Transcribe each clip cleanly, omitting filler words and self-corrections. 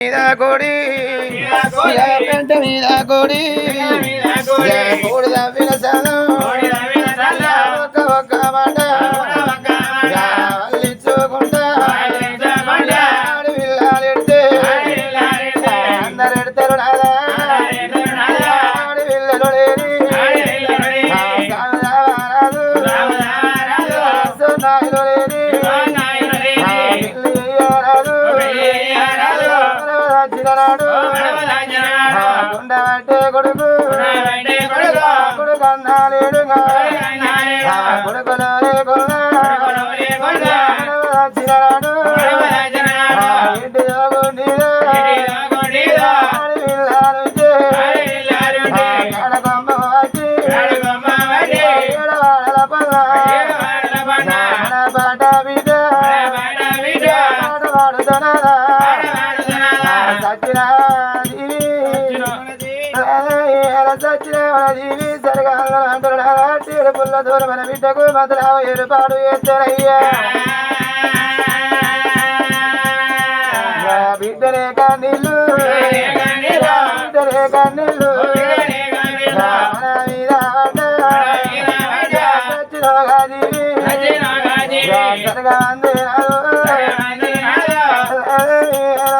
మీద కోడి పెంట మీద కోడి కోడి తవ్విన సలం ఒక్క ఒక్క మాట అల్లించుకుంటా ఆడి పిల్లలెడితే అందరు ఎడతారు నాదా ఆడి పిల్లలు లేని రాదు నాయలు లేని చిరనాడు ఉండబట్టే కొడుకు కొడుకు అన్నాలేడుగా కొడుకులో లేకున్నా చిరనాడు ఇంటి జోగుండిలో కడకొమ్మ వచ్చి ఏడవాడల పల్ల పాట బిడ్డ పాడుతున్నదా సచ్చినీవి సరగాలు పుల్ల దూరం మన బిడ్డకు మధురావ ఏర్పాటు చేస్తారయ్యా బిడ్డలే కన్నీళ్ళు బిడ్డలే కన్నీళ్ళు మన మీద సచ్చినోగా జీవి సరగా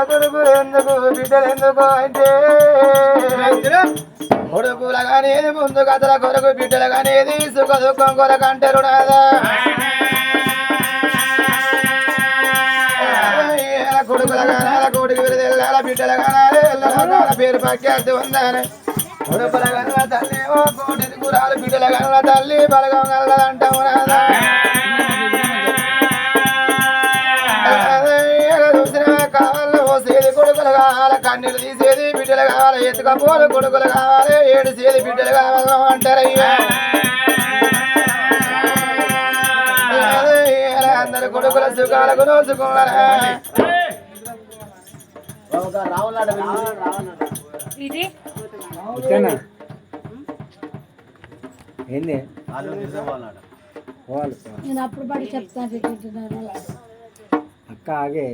కొడుకు ఎందుకు బిడ్డలు ఎందుకు అంటే కొడుకులగానేది ముందు కథల కొరకు బిడ్డలుగానేది సుఖ దుఃఖం కొరకు అంటారు నాదా కొడుకులగానాల కోడికి విరుదెల్లాల బిడ్డలుగానాలే ఎల్లల పేరు పక్కేద్దు ఉందని కొడుకులగాన తల్లి ఓ కోటిని కురాలు బిడ్డలుగాన తల్లి బలగం కలదంటావు నాదా కావాలి ఓసేది కొడుకులు కావాలి కన్నీళ్ళు తీసేది బిడ్డలు కావాలి ఎత్తుకపోలు కొడుకులు కావాలి ఏడుసేది బిడ్డలు కావాలి అంటారయ్యా అందరు కొడుకుల సుఖాలకు నోచుకున్నారా ఏంది నేను అప్పుడు పడి చెప్తాను అక్క ఆగే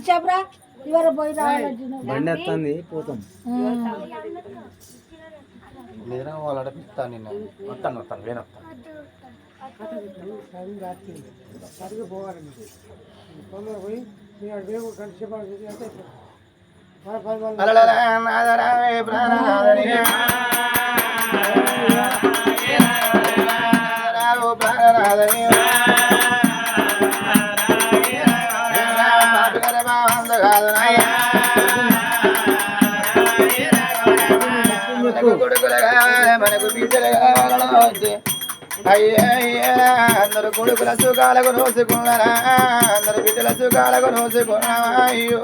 చెప్పరా ఇవర పోయి బండి వస్తుంది పోతాం నిజంగా వాళ్ళు అడిపిస్తాను నిన్న వస్తాను వస్తాను వేను కొడుకులు కావాలి మనకు బిడ్డలు కావాలని అయ్యా అందరు కొడుకుల సుఖాలకు నోసుకున్నారా అందరు బిడ్డల సుఖాలకు నోసుకున్నావా అయ్యో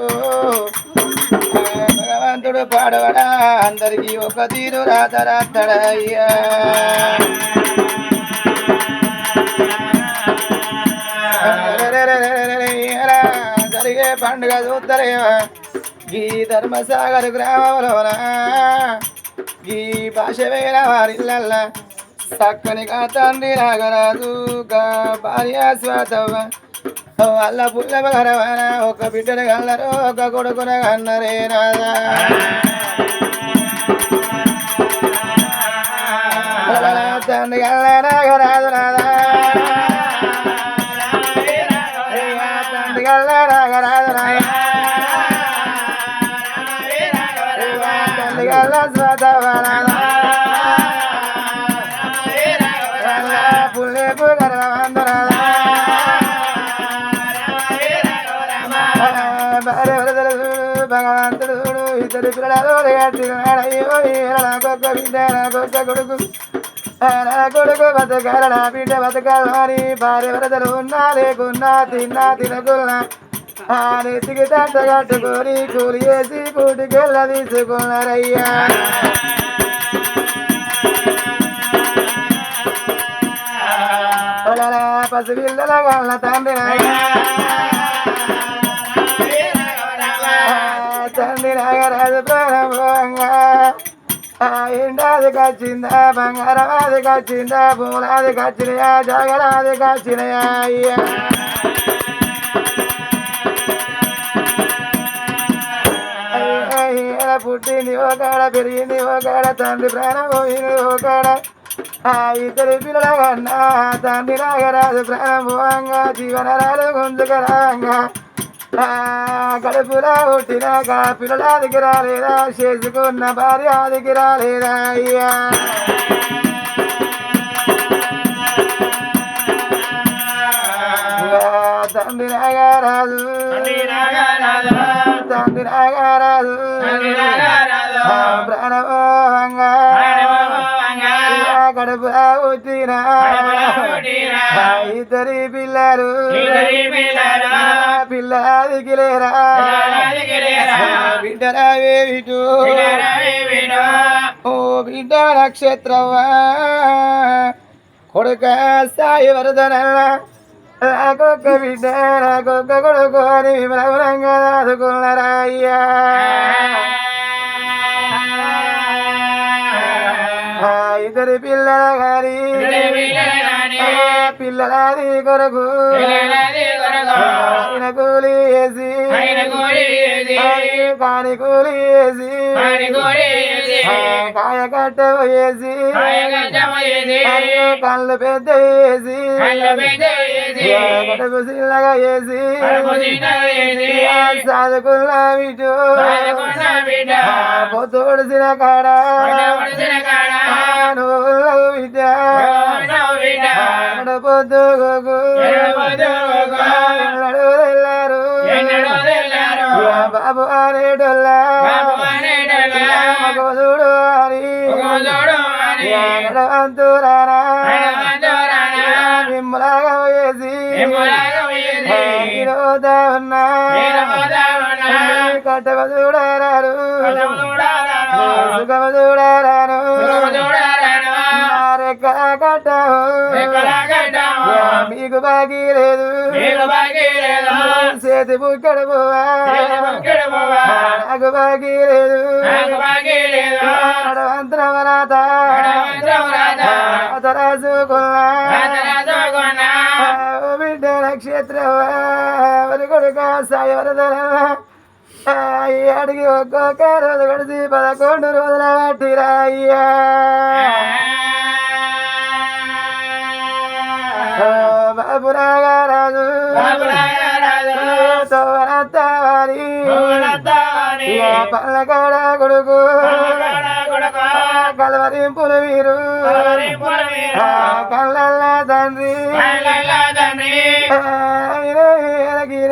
భగవంతుడు పాడవడా అందరికి ఒక తీరు రాతరాత్తడయ్యా జరిగే పండుగ చూద్దరేవా ఈ ధర్మసాగర్ గ్రామంలోన ఈ భాష వేల వారిల్ల చక్కనిగా తండ్రి నాగరాజు భార్య స్వాతవ్వ వాళ్ళ పుల్ల గరవన ఒక బిడ్డను కల్లరు ఒక కొడుకున కన్నరే రాదా తండ్రి కల్ల నాగరాజు రాదా తండ్రి కల్ల నాగరాజు రాదా తండ్రి కల్ల స్వాతవ్వ రాదా పుల్లేపు గర్వందరాదా భగవంతుడు ఇద్దరు పిల్లలు అయ్యో నాకొక్క బిడ్డ నాకొక్క కొడుకు కొడుకు బతకాల బిడ్డ బతకాలని భార్య వరదలు ఉన్నా లేకున్నా తిన్నా తినకున్నా నెత్తికి తంట కట్టుకొని కూలి వేసి కూటికెళ్ళ తీసుకున్నారయ్యా పసిపిల్లల గల్ల తండ్రి తండ్రి నాగరాజు ప్రారంభంగా ఎండాది కచ్చిందా బంగారమాది కచ్చిందా పూలాది కచ్చినయా జగరాది కచ్చినయా అయ్యా పుట్టింది ఒకడ పెరిగింది ఒకడ తండ్రి ప్రాణం పోయింది ఒకడ ఆ ఇద్దరి పిల్లల కన్నా తండ్రి నాగరాజు ప్రాణం పోవంగా జీవనరాలు గుంజుకరాంగా కడుపులా పుట్టినాక పిల్లలాదికి రాలేదా చేసుకున్న భార్య ఆదికి రాలేదా అయ్యా తండ్రి నాగరాజు తండ్రి నాగరాజు ప్రాణభంగా కడుపులా పుట్టిన ఇద్దరి పిల్లలు పిల్లలకి లేరా బిడ్డరావేమిటో ఓ బిడ్డ నక్షత్రవా కొడుక సాయి వరదనల్లా నాకొక్క బిడ్డ నాకొక్క కొడుకు అని విమలంగా దాదుకున్నారా అయ్యా ఇద్దరి పిల్లల గారి పిల్లలాది కొరకు ఆయన కూలి వేసి కాని కూలి వేసి కాయ కట్ట వేసి కళ్ళు పెద్ద వేసి కడుపు చిన్నగా వేసి చదువుకున్న బిడ్డు పొద్దు పొడిసిన కాడ నువ్వు బిడ్డ పొద్దు వెళ్ళారు బాబు అనేటోళ్ళ చూడు అని అంతురారా మిమ్మలాగా వేసి ఉన్నా కట్టవ చూడారు సుఖమ చూడారాను కట్టావు మీకు బాకీ లేదు చేతి బుక్కడు పోవా నాకు బాకీ లేదు అంతరవరాత రాసుకున్నా బిడ్డ నక్షత్రవా వరి కొడుక సాయి వరదనవా అడిగి ఒక్కొక్క రోజు గడిచి 11 రోజుల పట్టిరా అయ్యా బాబు నాగరాజు తోరత్తవారి పల్లకాడ కొడుకు కలవరింపులు వీరు కళ్ళల్లా తండ్రి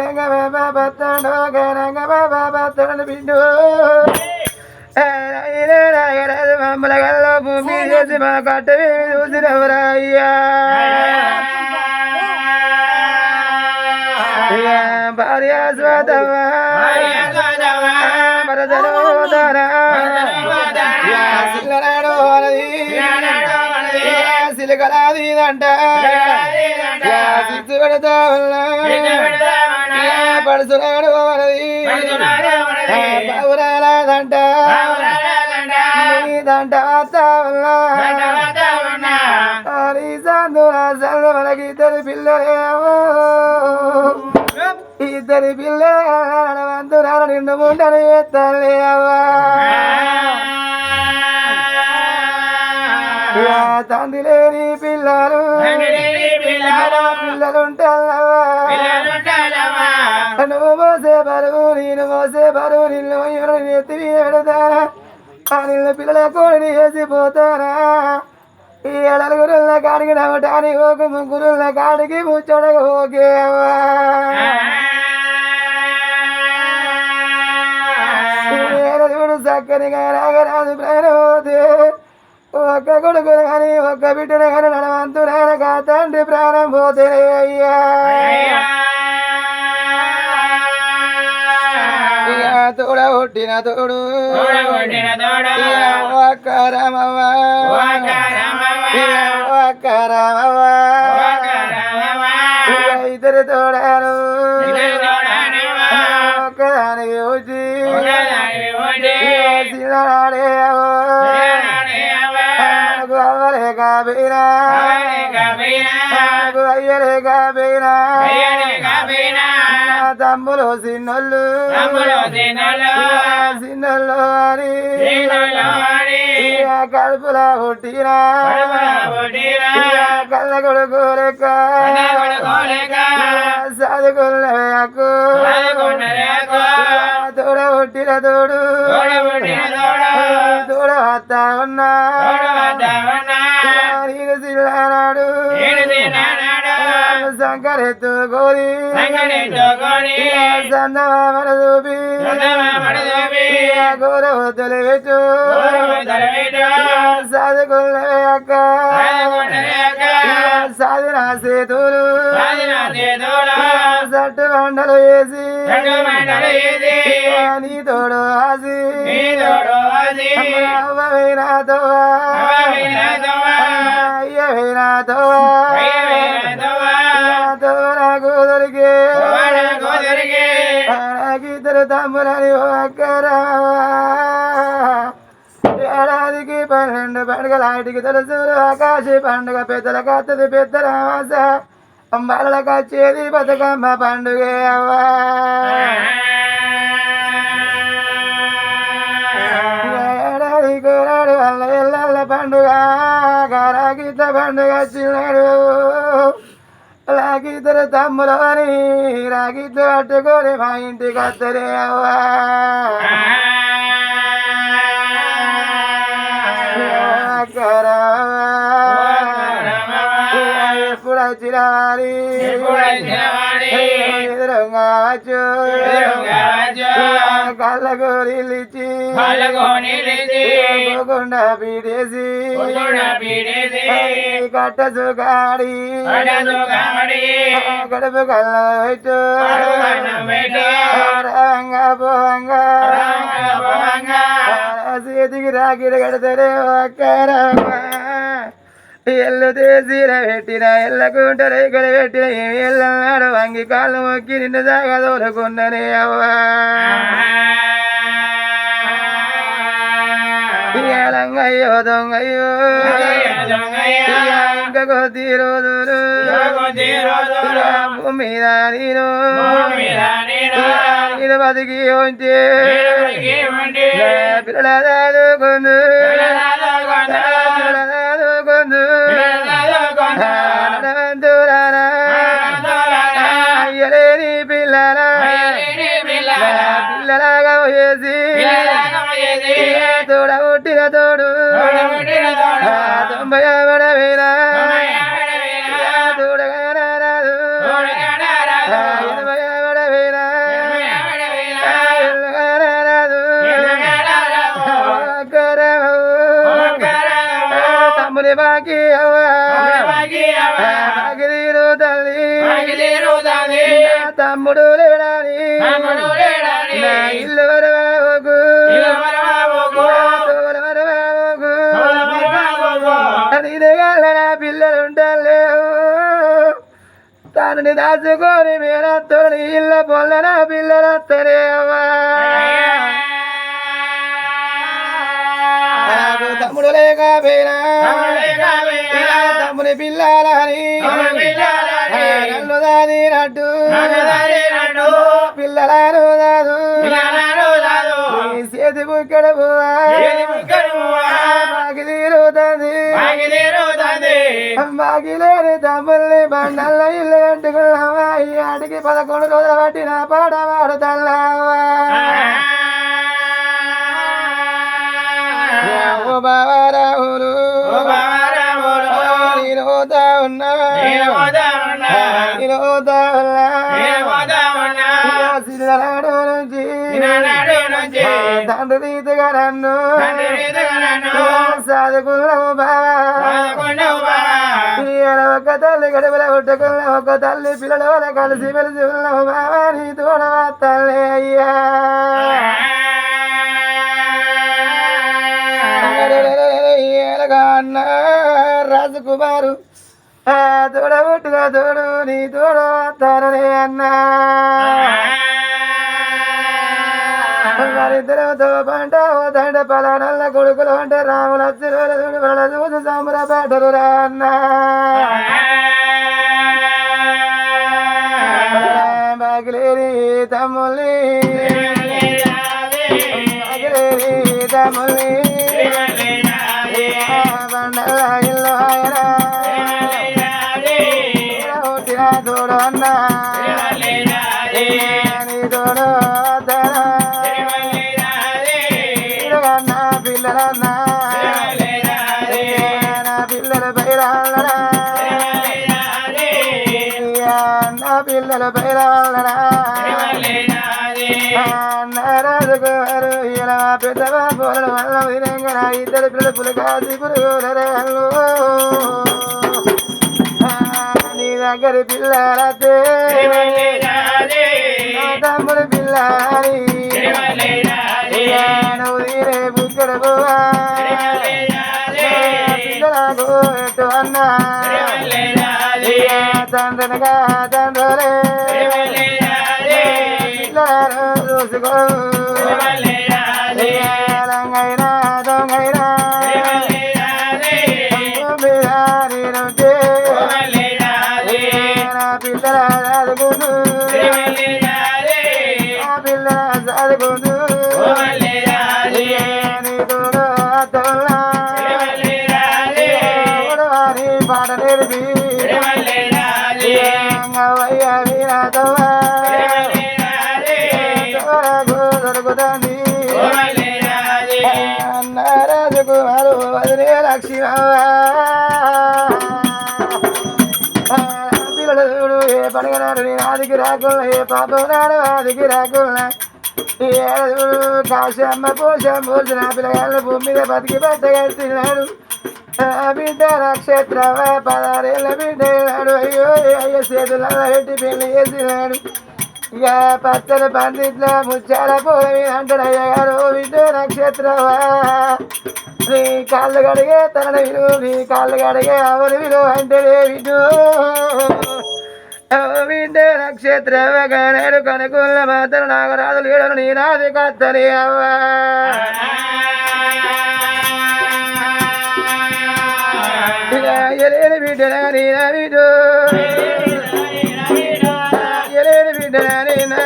రంగ బాబా బత్తడు రంగ బాబా బత్తడు బిడ్డు నాగరాజు మమ్మల గల్లో భూమి చేసి మా కట్టవి చూసినవరాయ్యా భార్య స్వాతవా మరదనోదరా సిల్లనాడు అన్నది సిలకలాది అంట సిచ్చు పెడతా పడుచున్నాడు అన్నది బాబురాలంట దంట మనకి ఇద్దరు పిల్లలేమో ఇద్దరి పిల్లలు నిండు ముండలు ఎత్తలేవా తండ్రి లేని పిల్లలు పిల్లలుంటావా నువ్వు మోసే బరువు నేను మోసే బరువు నిన్ను ఎవరు ఎత్తి పెడతారా నిన్ను పిల్లల కోడిని వేసిపోతారా ఈ నలుగురుల కాడికి నవ్వటానికి ఒక ముగ్గురుల కాడికి ముచ్చడకు ఓకేవా చూడు చక్కనిగా నాగరాజు ప్రాణపోతే ఒక్క కొడుకును కానీ ఒక్క బిడ్డను కానీ నడవంతునగా తండ్రి ప్రాణం పోతే అయ్యా తోడ కొట్టిన తోడు ఒక్క రామవ్వ ఒక్క రామవ్వ ఇద్దరు తోడాను ఒక్కదానికి వచ్చి చిన్ననాడే అవ్వలేక పోయినా అయ్యలేక పోయినా తమ్ములు చిన్నోళ్ళు చిన్నోళ్ళు అని కడుపులా పుట్టినా కళ్ళ కొడుకు లెక్క చదువుకున్నకు తోడ పుట్టిన తోడు తోడ వస్తా ఉన్నా నీకు చిల్లనాడు సంకరెత్తుకొని సందమామను చూపి గోర వద్దలు పెట్టు చదువుకున్నవే అక్క సాధిన సేతులు సట్టు బండలు వేసి నీ తోడు ఆసి అవ్వైనాతో అయ్యైనాతో నాకు దొరికే ఇద్దరు తమ్ములని అక్కరా ఏడాదికి 12 పండుగల ఆటికి తెలుసులు ఆకాశ పండుగ పెద్దల కత్తది పెద్ద రామాస అమ్మాలకు వచ్చేది బతుకమ్మ పండుగే అవ్వా ఏడాది కోరాడు వల్ల ఎల్లల్ల పండుగ రాగిద్ద పండుగ చిన్నాడు రాగిద్దరు తమ్ములని రాగిద్ద పట్టుకొని మా ఇంటికి వద్దరే అవ్వా ఎప్పుడు వచ్చినవారి ఎదురుగావచ్చు కళ్ళకు నీళ్ళిచ్చి పోకుండా పీడేసి కట్ట సుగాడి గడుపు కళ్ళ పెట్టు రంగా పోంగా చేతికి రాకిడి కడతారే అక్కరా ఎల్లు తీసిన పెట్టిన ఎల్లకుంట రేకులు పెట్టిన ఏమి ఎల్లన్నాడు వంగి కాళ్ళు మొక్కి నిన్ను దాకా తోలుకున్ననే అవ్వా లంగయ్యో దొంగయ్యో ఇంకా కొద్ది రోజులు భూమి మీద నేను బతికి ఉంటే పిల్లల చదువుకుందు అయ్యలేని పిల్లల పిల్లలాగా వేసి తోడ పుట్టిన తోడు 90 పడవేనా తోడగా రాదు 80 పడవేనా రాదు తమ్ముని బాకి అవ్వా తల్లి తమ్ముడు లేడాని నా ఇల్లు వరవాకు నా పిల్లలు ఉంటాలేవు తనని దాచుకొని మీరత్తోని ఇళ్ళ పొల్ల నా పిల్లలు వస్తరే అవ్వా తమ్ముడు లేకపోయినా తమ్ముని పిల్లలని నన్ను దాదినట్టు పిల్లలను దాదు చేతి బుక్కడు మాకి తీరుతుంది మాకి లేని తమ్ముల్ని బండల్లో ఇల్లు కట్టుకున్నావా ఈ ఆడికి 11 రోజులు పట్టిన పాట పాడుతల్లావా బావరావులు నేను పోతా ఉన్నా సిద్ధనాడు నుంచి తండ్రి రీతిగా నన్ను సాదుకున్నావు బావా ఒక తల్లి గడుపుల పుట్టుకున్న ఒక తల్లి పిల్లల కలిసి మెలిసి ఉన్నావు బావా నీ తోడవా తల్లి అయ్యా అన్న రాజకుమారు తోడబుట్టుగా తోడు నీ తోడు తరలే అన్నా వారిద్దరితో పంట తండ పలానల్ల కొడుకులు అంటే రాముల చూసి సంబరపడ్డరు రా అన్నా బాగిలేని తమ్ముల్ని బాగిలేని తమ్ముల్ని రాజుకోరు ఇలా పెద్దవా పోలడం వల్ల వినంగా నా ఇద్దరు పిల్లలు పులకాసి పురుగులు నీ దగ్గర పిల్లలతే తమ్ముడు పిల్లని నువ్వు తీరే బుక్కడు పిల్లలకు ఎటు అన్నా తండ్రిగా తండ్రులే పిల్లలను చూసుకో రంగైనా దొంగైనా నేనుంటే నా పిల్లల చదువుకుందు నా పిల్లల చదువుకుందు నీ తోడు అత్తోళ్ళ పాట నేర్పి వయ్య వీరతవ్వ దొరుకుతుంది అన్నారాజుకు మరో వదిలే లక్ష్మీరావ పిల్లలు చూడు ఏ పండుగ నాడు నేను ఆదికి రాకున్నా ఏ పాపం నాడు ఆదికి రాకున్నా చూడు కాశమ్మ పోషం పోసిన పిల్లగాళ్ళు భూమి మీద బతికి బట్టగట్టినాడు బిడ్డ నక్షత్ర 16 ఏళ్ళ బిడ్డ నాడు అయ్యో అయ్యో చేతుల పెట్టి పెళ్లి చేసినాడు ఇక పచ్చని పందిట్ల ముచ్చాల పోయి అంటాడు అయ్యగారు బిడ్డ నక్షత్రవా నీ కాళ్ళు కడిగే తనని విలువ నీ కాళ్ళు కడిగే అవని విలువ అంటే విడు బిడ్డ నక్షత్రవ కనేడు కనుకున్న మాత్రం నాకు రాదు లేడను నీ నాది కత్తని అవ్వా ఎలేని బిడ్డనా నీనా బిడ్డు ఎలేని బిడ్డనా నీనా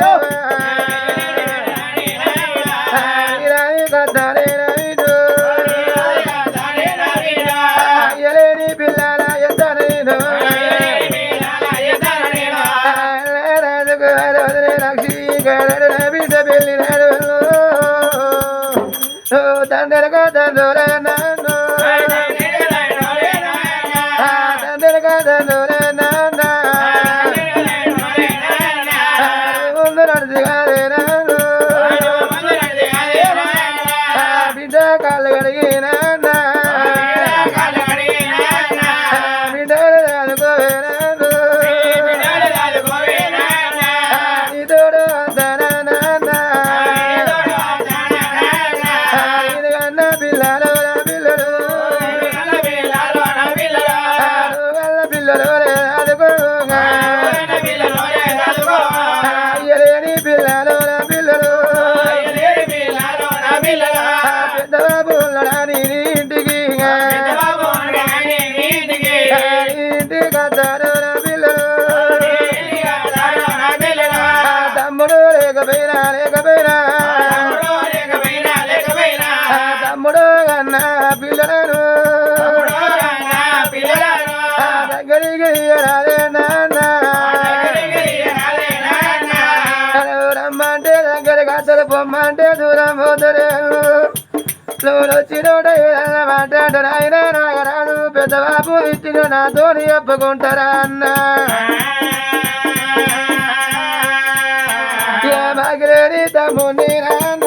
కత్తనే బిడ్డు ఎలేని పిల్లల ఎంత నేను లక్ష్మీ గడ బిడ్డ పెళ్లి నాడు తండ్రిగా తండ్రులే నన్ను తండ్రిగా తండ్రులే నాన్న ముందు నడుచుగారే నన్ను బిడ్డ కాళ్ళు కడిగి నాన్న బిడ్డలు చదువుకోవే నన్ను నీ తోడు అంతనా నాన్న ఇదిగన్న పిల్లలు నా పిల్లలు పిల్లలు అదుకోగా ఎలేని పిల్లలు నా పిల్లలు పెద్ద బాబు ఉన్నాడని ఇంటికి ఇంటికి వస్తారు నా పిల్లలు తమ్ముడు లేకపోయినా తమ్ముడు కన్నా పిల్లలను దగ్గరికి రాలే నాన్న రమ్మంటే దగ్గరికి అసలు పొమ్మంటే దూరం పోతారు నువ్వు వచ్చినోట మాట్లాడరు ఆయన నాగరాడు పెద్ద బాబు ఇచ్చిన నాతోని ఒప్పుకుంటారా అన్న మగిరేని తమ్ముని నాన్న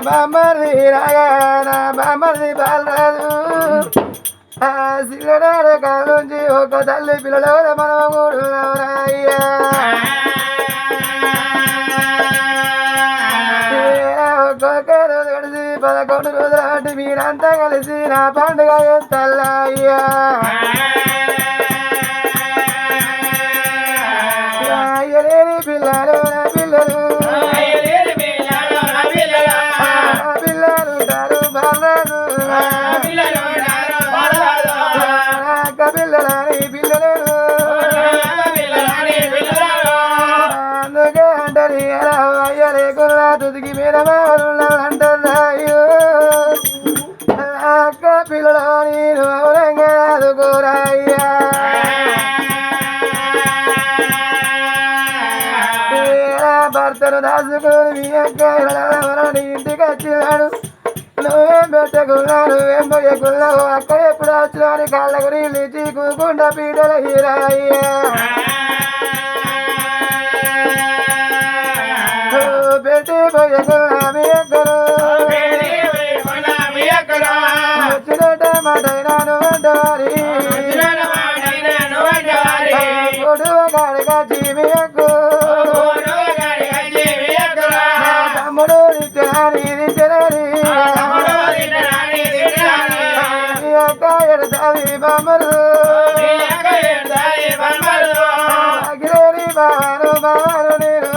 బామ్మర్ది రాగానా బామ్మర్ది బాలరాజు సిల్లడాడు కాళ్ళ నుంచి ఒక తల్లి పిల్లలు మనం కూడున్నాయ్యా ఒక్కొక్క రోజు కలిసి 11 రోజుల పాటు మీరంతా కలిసి నా పండుగ చేస్తాయ్యా అయ్యలేని పిల్లలు నా పిల్లలు పిల్లలు ఉంటారు బాలరాజు అక్క పిల్లలని పిల్లలు అందుకే అంటారు ఎలా అయ్య లేకున్నా తుదికి మీద అంటారు అక్క పిల్లలు నేను అవునంగా అదుకోరాయ్యా భర్తను దాచుకొని మీ అక్క ఇంటికి వచ్చినాడు నువ్వేం పెట్టకున్నా నువ్వేం పోయకున్నావు అక్క ఎప్పుడు వచ్చినాని కాళ్ళకు నీళ్ళు ఇచ్చి కూకుండా పీటల హీరయ్యా పెట్టి పోయకున్నా మీ ఎక్కరు వచ్చినట్ట మాటైనా నువ్వంటవారి కొడువ కాడిగా జీవి ఎక్కు తమ్ముడు నిత్యనాని నిత్యనాని అక్క ఎడతావి బామరు అగిరేని బాను బాను నేను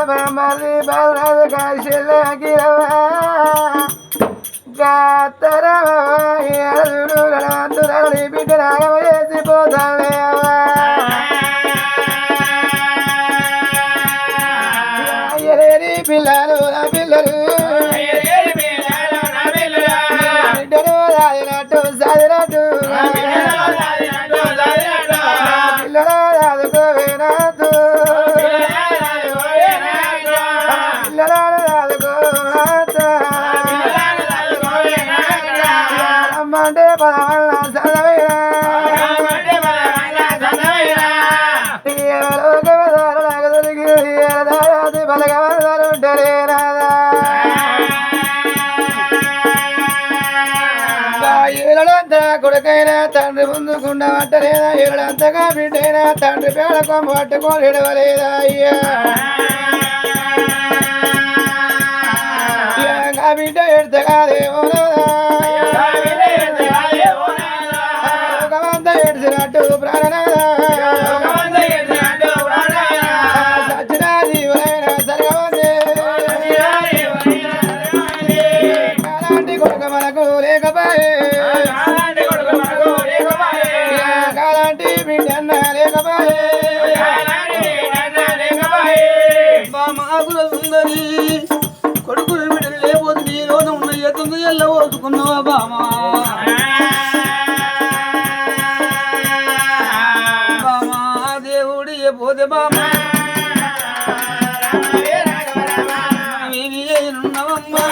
బామరి బాలరాజు కాశీల గిరవా గాతరడు రణి బిడ్డ రాగవేసిపోతావే అయ్యలేని పిల్లలు నా పిల్లలు బిడ్డను రాదినట్టు సాదినట్టు పిల్లలు రాదుకోవేనాదు పిల్లలు రాదుకోనాదు రమ్మంటే పదవల్ల చదవైనా ఏళ్ళంతా కొడుకైనా తండ్రి ముందుకుండా పట్టలేదా ఏళ్ళంతగా బిడ్డైనా తండ్రి పేడ కొమ్మ పట్టుకొని ఎడవలేదా అయ్యా బిడ్డ ఎడతగాదేమో ఒకమంతా ఏడ్చినట్టు ప్రాణనాదా సచిన జీవులైన సరగవదే అలాంటి కొడుకు మనకు లేకపోయే అలాంటి బిడ్డ లేకపోయే మాకుల సుందరి కొడుకులు బిడ్డలు లేకపోతే నీ రోజు ఉన్న ఎత్తుంది ఎల్ల ఓసుకున్నావా బామా బామా దేవుడు ఏ పోతే బామా ఏమి ఉన్నవమ్మా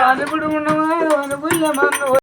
అనుకుడు ఉన్నవా అనుకున్న